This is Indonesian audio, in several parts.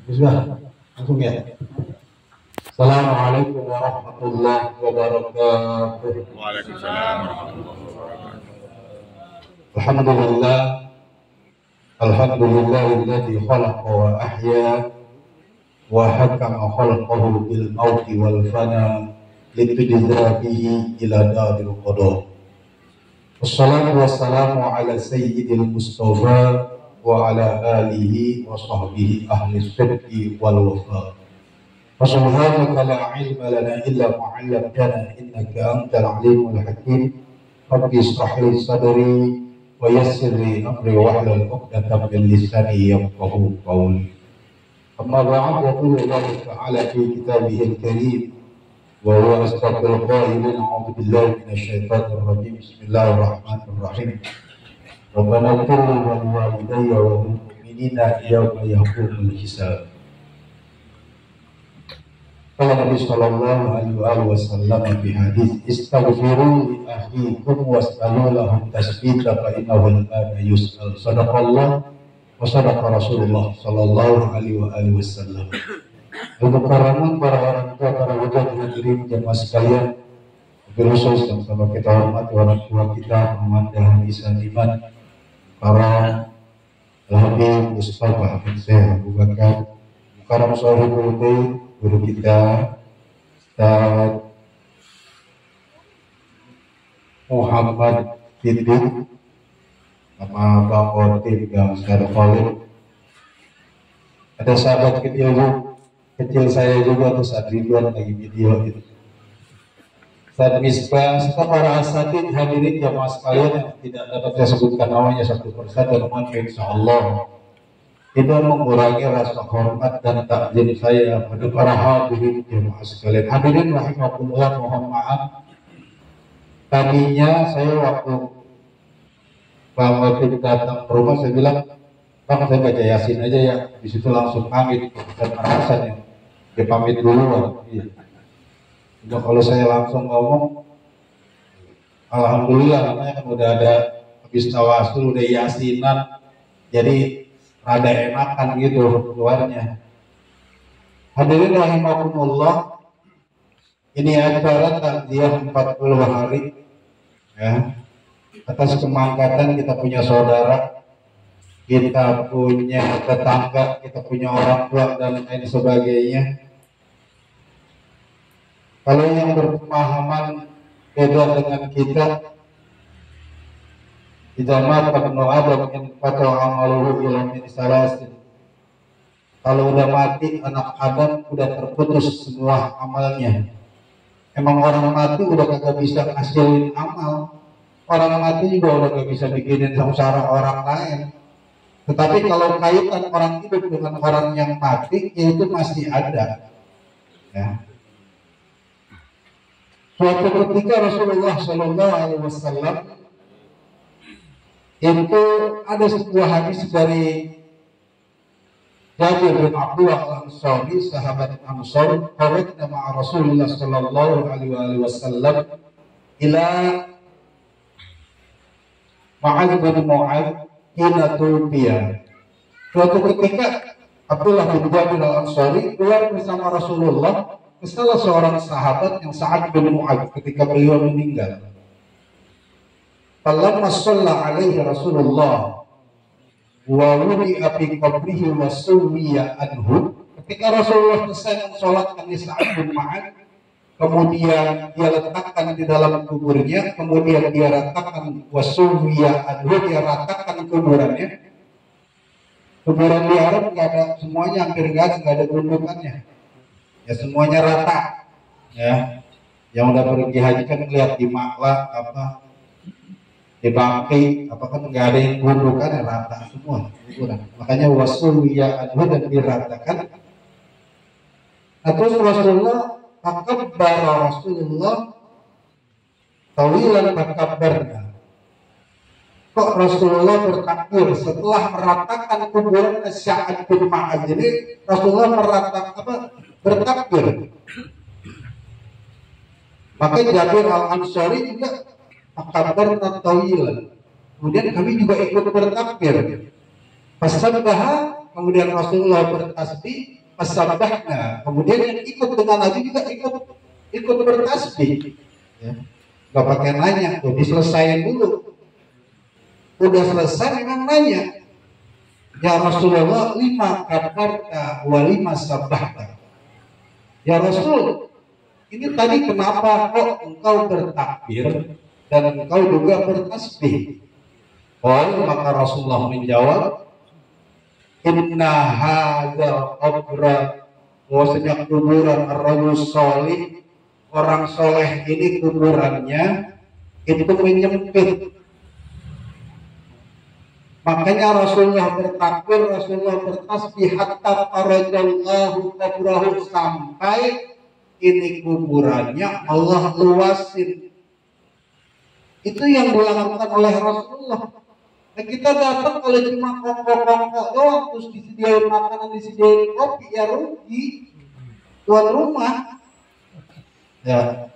Sudah, langsung ya. Assalamualaikum warahmatullahi wabarakatuh. Waalaikumsalam warahmatullahi wabarakatuh. Alhamdulillah, alhamdulillahilladzi khalaqa wa ahya wa hakama khalqahu bil mauti wal fana litujza bihi ila daril qada. Wassalatu wassalamu ala sayyidil mustafa wa ala alihi wa sahbihi ahli sidqi wal wafa. Wa subhanaka la ilma lana illa ma 'allamtana innaka antal alimul hakim. Rabbi ishrah li sadri wa yassir li amri wahlul 'uqdatam min lisani yafqahu qawli. Amma ba'd, yaqulu Allah ta'ala fi kitabihil karim wa huwa asdaqul qailin, a'udzu billahi minasy syaithanir rajim. Bismillahirrahmanirrahim. Rabbana ighfir li wa liwalidayya wa lil mu'minina yawma yaqumul hisab. Qala Nabi sallallahu alaihi wasallam fi hadis, istaghfiru li akhikum was'alu lahu tasbita fa innahu al-ana yus'al. Sadaqallah wa sadaqa Rasulullah sallallahu alaihi wasallam. Untuk para orang tua, para wajah hadirin jemaah sekalian, khusus yang sama kita hormati orang tua kita, Muhammad dan Isa Iman, para Al-Habib Mustafa bin Syekh Abu Bakar Mukarram Shahibul Bait, guru kita Ustaz Muhammad Siddiq, sama Bang Khotib dan Ustaz Khalid. Ada sahabat kecil saya juga, Ustaz Ridwan lagi video itu, Ustaz Misbah, serta para asatid hadirin jamaah sekalian yang tidak dapat saya sebutkan namanya satu persatu, namun insyaallah tidak mengurangi rasa hormat dan takzim saya pada para hadirin jamaah sekalian. Hadirin rahimakumullah, mohon maaf tadinya saya waktu Bang Khotib datang ke rumah, saya bilang, Bang, saya baca Yasin aja ya. Di situ langsung pamit, bukan merasa ya. Dia pamit dulu. Iya. Udah, kalau saya langsung ngomong, alhamdulillah, namanya kan udah ada habis tawasul, udah Yasinan, jadi rada enakan gitu keluarnya. Hadirin rahimakumullah, ini acara takziah 40 hari ya, atas kemangkatan kita punya saudara, kita punya tetangga, kita punya orang tua dan lain sebagainya. Kalau yang berpemahaman beda dengan kita, idza mata ibnu Adam inqata amaluhu illa min salasin. Kalau udah mati anak Adam udah terputus semua amalnya. Emang orang mati udah kagak bisa ngasilin amal. Orang mati juga udah gak bisa bikinin sengsara orang lain. Tetapi kalau kaitan orang hidup dengan orang yang mati, itu masih ada. Ya. Suatu ketika Rasulullah Shallallahu Alaihi Wasallam itu ada sebuah hadis dari Jabir bin Abdullah Al-Ansari, sahabat Ansar, kharajna ma'a Rasulullah Shallallahu Alaihi Wasallam ila Ma'ad bin Mu'ad hina tubiya. Suatu ketika Abdullah bin Jabir Al-Ansari keluar bersama Rasulullah ke salah seorang sahabat yang Sa'ad bin Mu'ad ketika beliau meninggal. Falamma shalla alaihi Rasulullah wa wudi'a fi qabrihi wa suwiya anhu. Ketika Rasulullah selesai mensolatkan Sa'ad bin Mu'ad, kemudian dia letakkan di dalam kuburnya, kemudian dia ratakan wasuwiya anhu, dia ratakan kuburannya. Kuburan di Arab nggak ada, semuanya hampir nggak ada gundukannya, ya semuanya rata. Ya, yang udah pergi haji kan lihat di Makla apa di Bangki apa kan nggak ada yang gundukan, ya rata semua kuburan. Makanya wasuwiya anhu, dan diratakan. Nah, terus Rasulullah tawilan takabbarna. Kok Rasulullah bertakbir setelah meratakan kuburan Sa'ad bin Mu'adz ini? Rasulullah bertakbir. Maka Jabir Al-Ansari juga takabbarna tawilan. Kemudian kami juga ikut bertakbir. Fasabbaha kemudian Rasulullah bertasbih, fasabbahna. Kemudian yang ikut dengan Nabi juga ikut bertasbih. Ya. Gak pakai nanya, tuh diselesaikan dulu. Udah selesai memang nanya. Ya Rasulullah, lima kabarta wa lima sabbahta. Ya Rasul, ini tadi kenapa kok engkau bertakbir dan engkau juga bertasbih? Oh, maka Rasulullah menjawab, inna hadza qabra, bahwasanya kuburan ar-rajul sholih, orang soleh ini kuburannya itu menyempit. Makanya Rasulullah bertakbir, Rasulullah bertasbih hatta farajallahu qabrahu, sampai ini kuburannya Allah luasin. Itu yang dilakukan oleh Rasulullah. Nah, kita datang kalau cuma kongkok-kongkok doang, terus disediain makanan, disediain kopi, ya rugi tuan rumah. Ya.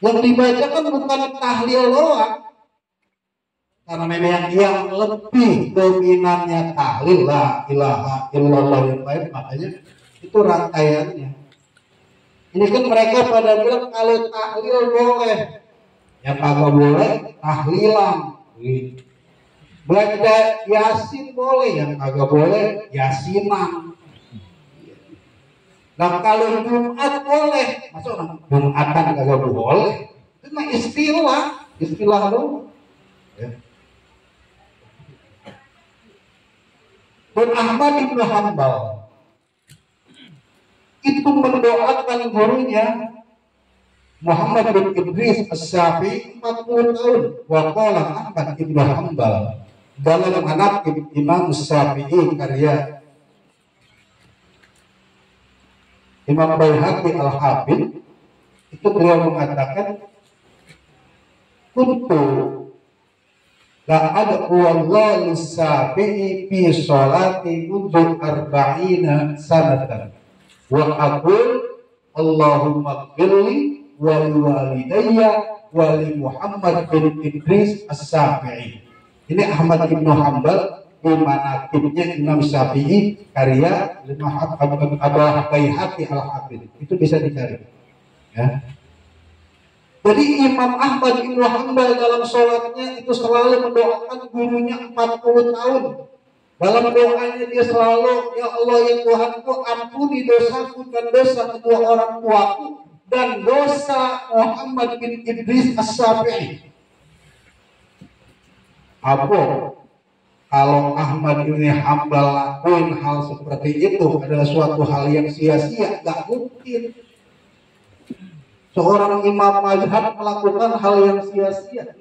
Yang dibacakan bukan tahlil doang, karena memang yang lebih dominannya tahlil, la ilaha illallah yang lain, makanya itu rangkaiannya. Ini kan mereka pada bilang kalau tahlil boleh, yang kagak boleh tahlilan. Baca yasin boleh, yang kagak boleh yasinan. Nah kalau Jumat boleh, masuk Jumatan kagak boleh. Itu mah istilah dong. Ya. Dan Ahmad bin Hanbal itu mendoakan gurunya Muhammad bin Idris As-Syafi'i 40 tahun. Wa qala Ahmad bin Hanbal dalam manaqib Imam Syafi'i karya Imam Baihaqi Al-Hafidz, itu beliau mengatakan, kuntu la ad'u wallahi Syafi'i fi sholati mundu arba'ina sanatan wa aqul Allahumma ighfirli wa li walidayya wa li Muhammad bin Idris As-Syafi'i. Ini Ahmad bin Hanbal di manaqibnya Imam Syafi'i karya Abu Baihaqi Al-Hafidz. Itu bisa dicari. Ya. Jadi Imam Ahmad bin Hanbal dalam sholatnya itu selalu mendoakan gurunya 40 tahun. Dalam doanya dia selalu, ya Allah ya Tuhanku, ampuni dosaku dan dosa kedua orang tuaku dan dosa Muhammad bin Idris As-Syafi'i. Apa? Kalau Ahmad bin Hanbal lakuin hal seperti itu adalah suatu hal yang sia-sia, gak mungkin seorang imam mazhab melakukan hal yang sia-sia.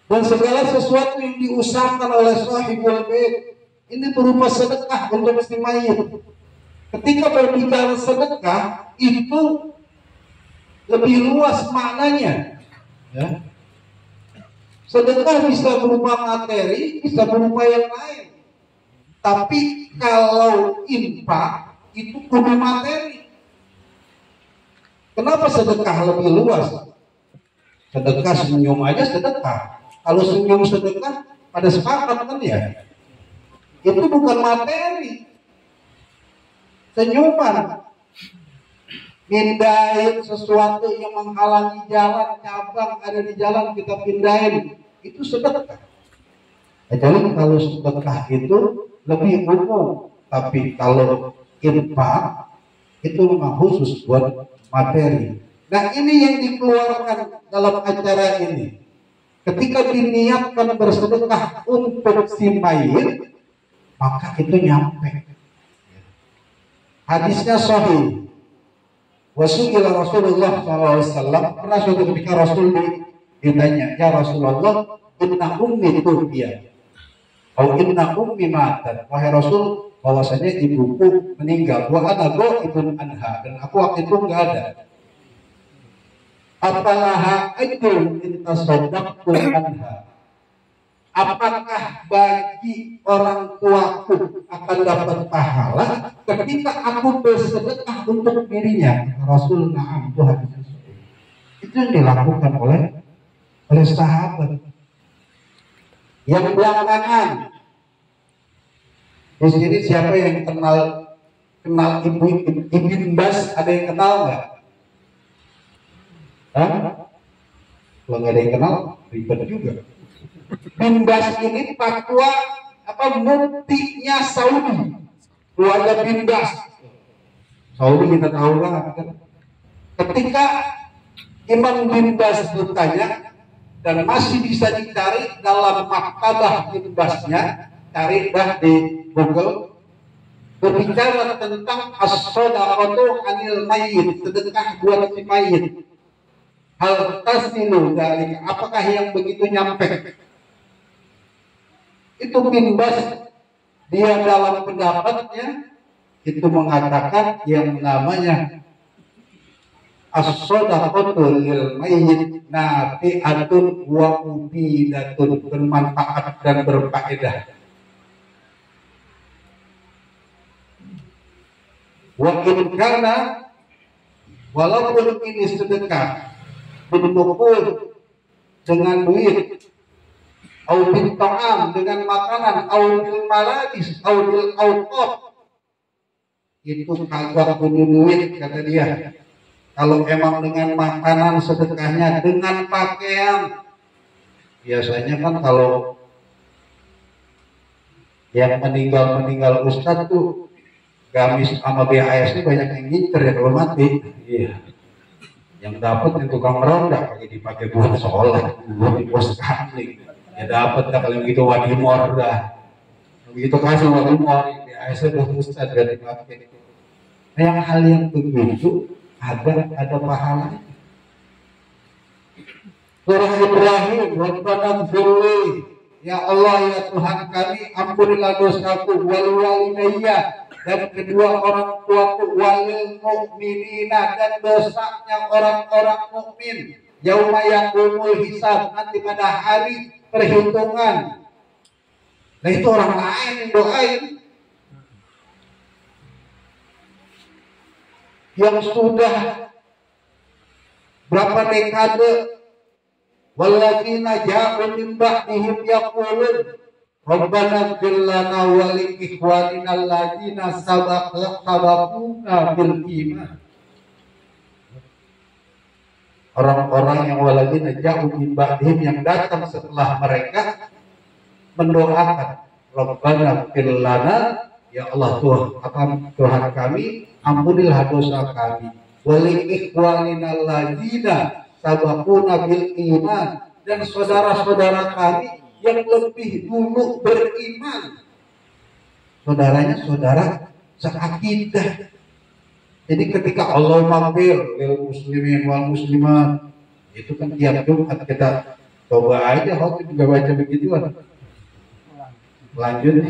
Dan segala sesuatu yang diusahakan oleh sahibul bait ini berupa sedekah untuk si mayit. Ketika berbicara sedekah itu lebih luas maknanya. Ya. Sedekah bisa berupa materi, bisa berupa yang lain. Tapi kalau infak itu kudu materi. Kenapa sedekah lebih luas? Sedekah senyum aja sedekah. Kalau senyum sedekah pada sepakat kan ya. Itu bukan materi. Senyuman. Pindahin sesuatu yang menghalangi jalan, cabang ada di jalan kita pindahin. Itu sedekah. Jadi kalau sedekah itu lebih umum, tapi kalau infak itu memang khusus buat materi. Nah ini yang dikeluarkan dalam acara ini. Ketika diniatkan bersedekah untuk si mayit, maka itu nyampe. Hadisnya sahih. Wasu'ila Rasulullah SAW, pernah suatu ketika Rasul ditanya, ya Rasulullah, inna ummi tuhiya, atau inna ummi matat. Wahai Rasul, bahwasanya ibuku meninggal. Wa ana ghaibun anha, dan aku waktu itu enggak ada. Apalaha ajrun in tasaddaqtu anha. Apakah bagi orang tuaku akan dapat pahala ketika aku bersedekah untuk dirinya? Rasul na'am, itu hadis. Itu yang dilakukan oleh oleh sahabat. Yang belakangan, di sini siapa yang kenal Ibn Bas? Ada yang kenal nggak? Hah? Kalau nggak ada yang kenal, ribet juga. Ibn Bas ini fatwa muftinya Saudi, keluarga Ibn Bas. Saudi kita tahu lah kan. Ketika Imam Ibn Bas bertanya, dan masih bisa dicari dalam maktabah Ibn Basnya, cari dah di Google, berbicara tentang as-shadaqatu anil mayyit, sedekah buat si mayit. Hal tasilu dari apakah yang begitu nyampe? Itu Ibn Bas, dia dalam pendapatnya itu mengatakan yang namanya as-shadaqatu lil mayyit nafi'atun wa mufidatun, bermanfaat dan berfaedah. Wa in kana, walaupun ini sedekah bentukul dengan duit, au bil ta'am dengan makanan, au bil malabis, au bil awqaf, itu kagak punya duit kata dia. Kalau emang dengan makanan sedekahnya, dengan pakaian, biasanya kan kalau yang meninggal ustadz tuh gamis sama BAS ini banyak yang ngincer ya kalau mati. Iya. Yang dapat yang tukang ronda dipakai buat sekolah, buat di pos kamling. Ya dapat dah kalau begitu wadimor dah. Begitu kasih wadimor, BAS udah ustadz udah dipakai. Yang hal yang begitu ada pahala. Surah Ibrahim, Rabbana firli, ya Allah ya Tuhan kami, ampunilah dosaku, wal walidayya, dan kedua orang tuaku, walil mu'minina, dan dosanya orang-orang mukmin, yauma yaqumul hisab, nanti pada hari perhitungan. Nah itu orang lain yang doain. Yang sudah berapa dekade, walladzina ja'u min ba'dihim yaqulun Rabbana ighfir lana wa li ikhwanina alladzina sabaquna bil iman. Orang-orang yang walladzina ja'u min ba'dihim, yang datang setelah mereka, mendoakan Rabbana ighfir lana, ya Allah Tuhan kami, ampunilah dosa kami, wali ikhwanina alladzina sabaquna bil iman, dan saudara-saudara kami yang lebih dulu beriman. Saudaranya saudara seakidah. Jadi ketika Allah maghfir lil muslimin wal muslimat, itu kan tiap Jumat kita coba aja, waktu juga baca begituan. Lanjut.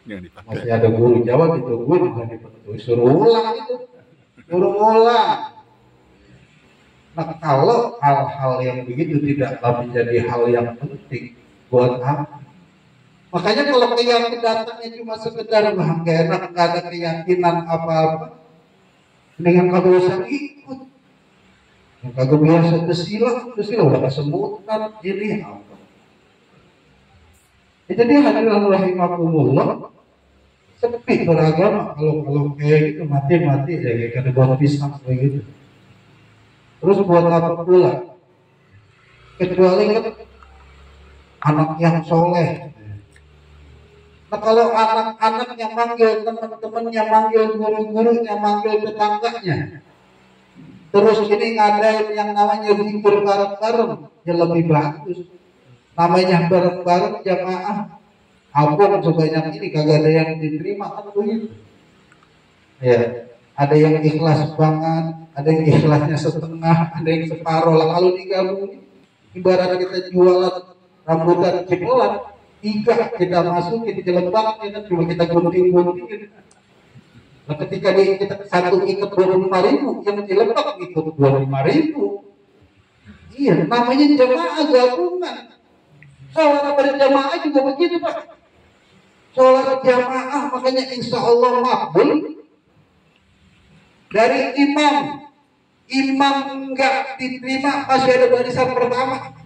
Masih ada guru Jawa ditungguin, suruh ulang itu, suruh ulang. Nah kalau hal-hal yang begitu tidaklah menjadi hal yang penting, buat apa? Makanya kalau keyakinan datangnya cuma sekedar nggak enak, nggak ada keyakinan apa-apa, dengan kagak usah ikut. Yang kagak biasa kesilah udah kesemutan ini apa? Jadi hadirin rahimakumullah, sepi beragama kalau kayak gitu, mati ya kayak ada buat pisang kayak gitu. Terus buat apa pula? Kecuali kan anak yang soleh. Nah kalau anak-anak yang manggil teman-temannya, manggil guru-gurunya, manggil tetangganya, terus ini ngadain yang namanya zikir bareng-bareng, ya lebih bagus. Namanya bareng-bareng jamaah, abang sebanyak ini kagak ada yang diterima kan begitu. Ya, ada yang ikhlas banget, ada yang ikhlasnya setengah, ada yang separuh lah. Kalau digabung, ibarat kita jualan rambutan ciplan, 3 kita masukin ke lembak, cuma kita gunting-guntingin. Nah ketika kita satu ikut 25.000, yang di lembak ikut 25.000. Iya, namanya jamaah gabungan. Sholat berjamaah juga begitu Pak. Sholat jamaah makanya insya Allah makbul. Dari imam enggak diterima, masih ada barisan pertama.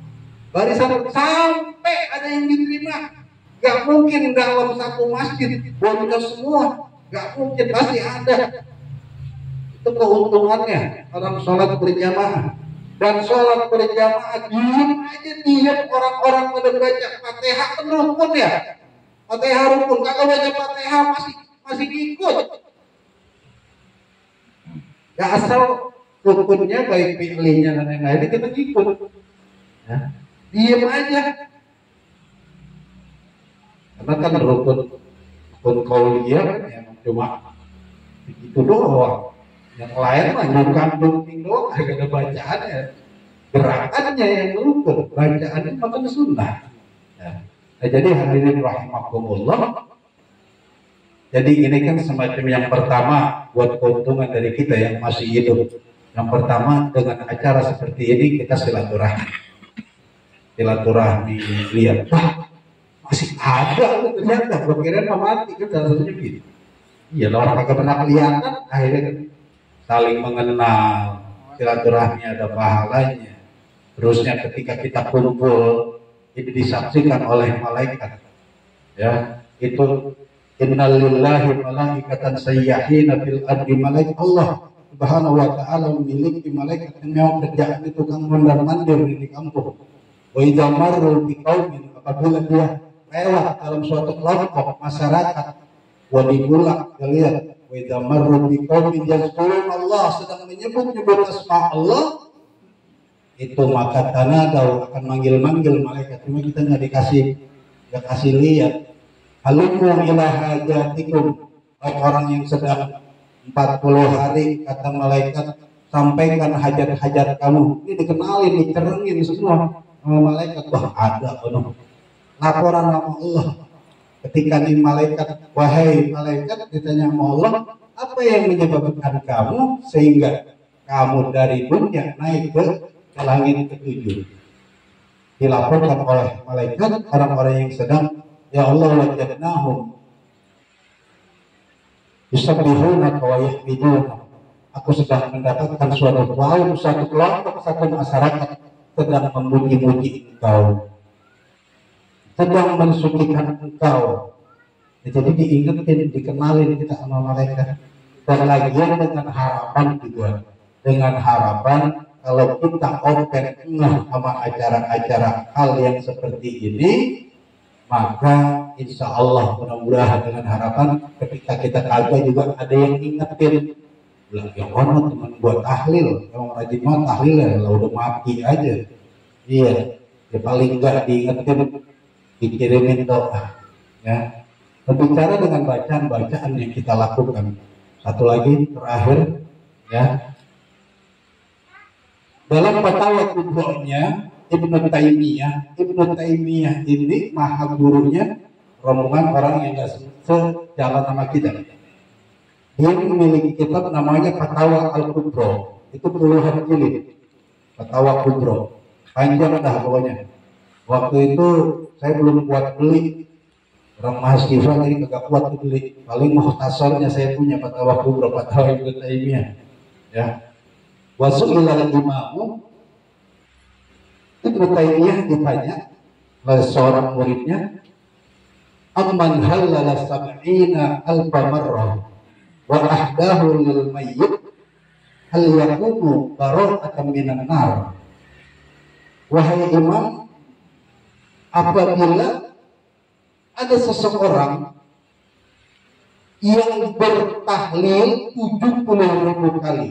barisan sampai ada yang diterima. Gak mungkin dalam satu masjid bocah semua, gak mungkin, pasti ada. Itu keuntungannya orang sholat berjamaah. Dan sholat berjamaah diam orang-orang pada baca Fatihah kan rukun ya. Fatihah rukun, kalau baca Fatihah masih ikut. Ya asal rukunnya baik fi'linya dan lain-lain kita ikut. Ya, diam aja. Karena kan rukun kauliyah kan ya cuma itu doang. Yang lain mah nyungkang-nyungking doang, gak ada bacaannya. Gerakannya yang rukun, bacaannya makan sunnah. Ya. Nah, jadi hadirin rahimakumullah. Jadi ini kan semacam yang pertama buat keuntungan dari kita yang masih hidup. Yang pertama, dengan acara seperti ini kita silaturahmi. Silaturahmi, lihat, wah masih ada ternyata, kira-kira mati kan salah satunya gitu. Iya, orang kagak pernah kelihatan, akhirnya kan saling mengenal, silaturahmi ada pahalanya. Terusnya ketika kita kumpul, ini disaksikan oleh malaikat. Ya, itu innalillahi malaikatan sayyahina fil ardi. Malaikat Allah Subhanahu wa ta'ala memiliki malaikat yang kerjaan itu tukang mondar-mandir di kampung. Wa idza marru bi qaumin, apabila dia lewat dalam suatu kelompok masyarakat, wa digulak lihat wa idza marru bi qaumin yazkurun Allah, sedang menyebut-nyebut asma Allah, itu maka tanadau akan manggil-manggil malaikat. Cuma kita nggak kasih lihat. Halumu ila hajatikum, orang yang sedang 40 hari kata malaikat sampaikan hajat-hajat kamu. Ini dikenalin, dicerengin semua sama malaikat. Wah ada laporan sama Allah. Ketika nih malaikat, wahai malaikat, ditanya sama Allah, apa yang menyebabkan kamu sehingga kamu dari dunia naik ke langit ke-7? Dilaporkan oleh malaikat orang-orang yang sedang, ya Allah wajadnahum yusabbihuna wa yahmiduna. Aku sedang mendapatkan suatu kaum, satu kelompok, satu masyarakat sedang memuji-muji Engkau, sedang mensucikan Engkau. Jadi diingetin, dikenalin kita sama malaikat. Dan lagian dengan harapan juga, dengan harapan kalau kita open sama acara-acara hal yang seperti ini, maka insya Allah mudah-mudahan dengan harapan ketika kita kagak juga ada yang ingetin. Bilang, ya ono teman buat tahlil, yang rajin mah tahlil ya, udah mati aja. Iya, ya paling enggak diingetin, dikirimin doa. Ya, berbicara dengan bacaan-bacaan yang kita lakukan. Satu lagi terakhir, ya, dalam fatwa kubrohnya Ibnu Taimiyah ini maha gurunya rombongan orang yang nggak sejalan sama kita. Dia memiliki kitab namanya Fatwa Al-Kubro. Itu puluhan jilid. Fatwa Kubro. Panjang dah pokoknya. Waktu itu saya belum kuat beli. Orang mahasiswa ini kagak kuat beli. Paling muhtasornya saya punya Fatwa Kubro, Fatwa Ibnu Taimiyah. Ya. Wasu'ilal imamu, Ibnu Taimiyah ditanya oleh seorang muridnya, amman halala sab'ina alfa marrah wa ahdahu lil mayyit hal yaqumu bara'atan minan nar. Wahai imam, apabila ada seseorang yang bertahlil 70.000 kali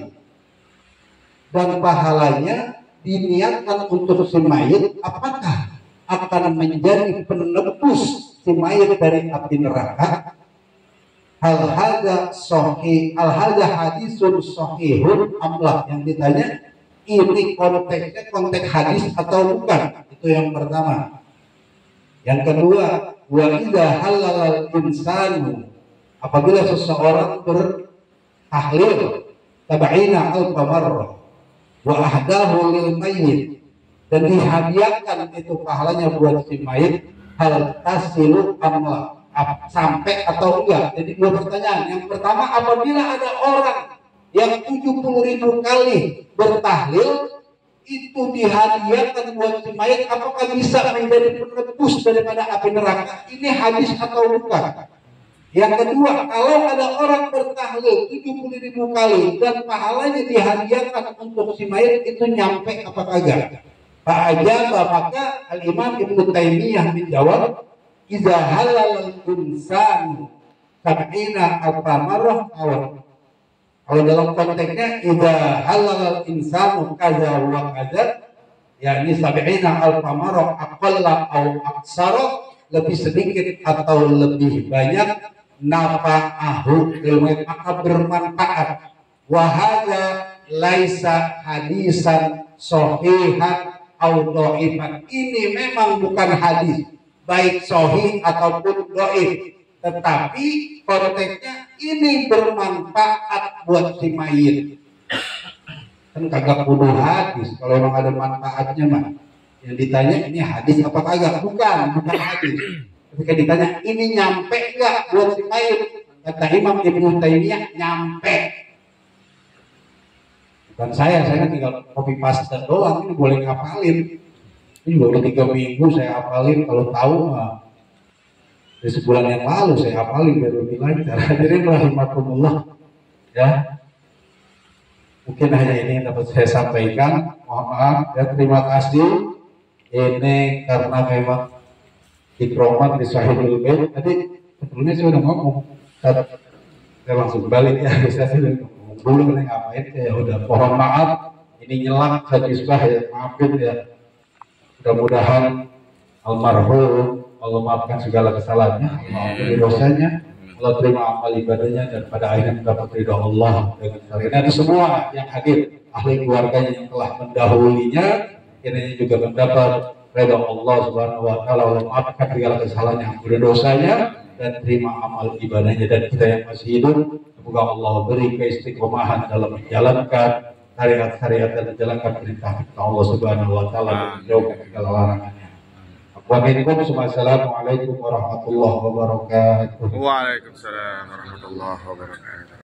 dan pahalanya diniatkan untuk si mayit, apakah akan menjadi penebus si mayit dari api neraka? Hal hadza hadisun sahihun amlah, yang ditanya ini konteksnya konteks hadis atau bukan, itu yang pertama. Yang kedua, wa idza halal insanu, apabila seseorang bertahlil sab'ina alfa marrah wa ahdahu lil mayyit, dan dihadiahkan itu pahalanya buat si mayit, hal tasilu amla, sampai atau enggak. Jadi dua pertanyaan. Yang pertama, apabila ada orang yang 70.000 kali bertahlil itu dihadiahkan buat si mayit, apakah bisa menjadi penebus daripada api neraka? Ini hadis atau bukan? Yang kedua, kalau ada orang bertahlil 70.000 kali dan pahalanya dihadiahkan untuk si mayit, itu nyampe apa kagak? Pak Ajaba, maka Al-Imam Ibnu Taimiyah menjawab, "Idza halal insan sab'ina al-tamarah awal." Kalau dalam konteksnya, idza halal insanu kaza wa kaza, yakni sab'ina al-tamarah aqalla au aksara, lebih sedikit atau lebih banyak, nafa'ahu ilmu, maka bermanfaat. Wa hadza laisa hadisan sahihan au dhaifan. Ini memang bukan hadis baik sahih ataupun dhaif, tetapi konteksnya ini bermanfaat buat si mayit. Kan kagak kudu hadis, kalau memang ada manfaatnya mah. Yang ditanya ini hadis apa kagak? Bukan hadis. Ketika ditanya ini nyampe enggak buat si mayit, kata Imam Ibnu Taimiyah nyampe. Bukan saya tinggal copy paste doang, ini boleh ngapalin. Ini juga udah 3 minggu saya hafalin, kalau tahu dari sebulan yang lalu saya hafalin biar lebih lancar. Hadirin rahimakumullah, ya. Mungkin hanya ini yang dapat saya sampaikan. Mohon maaf ya, terima kasih. Ini karena memang dikromat di Sahihul Bait. Tadi sebelumnya saya udah ngomong, saya langsung balik ya. Saya sudah ngomong dulu nih ngapain ya. Udah mohon maaf. Ini nyelang hadisbah ya, maafin ya. Mudah-mudahan almarhum Allah maafkan segala kesalahannya, maafkan dosanya, Allah terima amal ibadahnya, dan pada akhirnya mendapat ridha Allah dengan kalian. Dan semua yang hadir, ahli keluarganya yang telah mendahulunya, ini juga mendapat ridha Allah Subhanahu wa taala. Allah maafkan segala kesalahannya, ampun dosanya, dan terima amal ibadahnya. Dan kita yang masih hidup, semoga Allah beri keistiqomahan dalam menjalankan syariat-syariat dan menjalankan perintah Allah Subhanahu wa taala dan menjauhkan segala larangannya. Wassalamualaikum warahmatullahi wabarakatuh. Waalaikumsalam warahmatullahi wabarakatuh.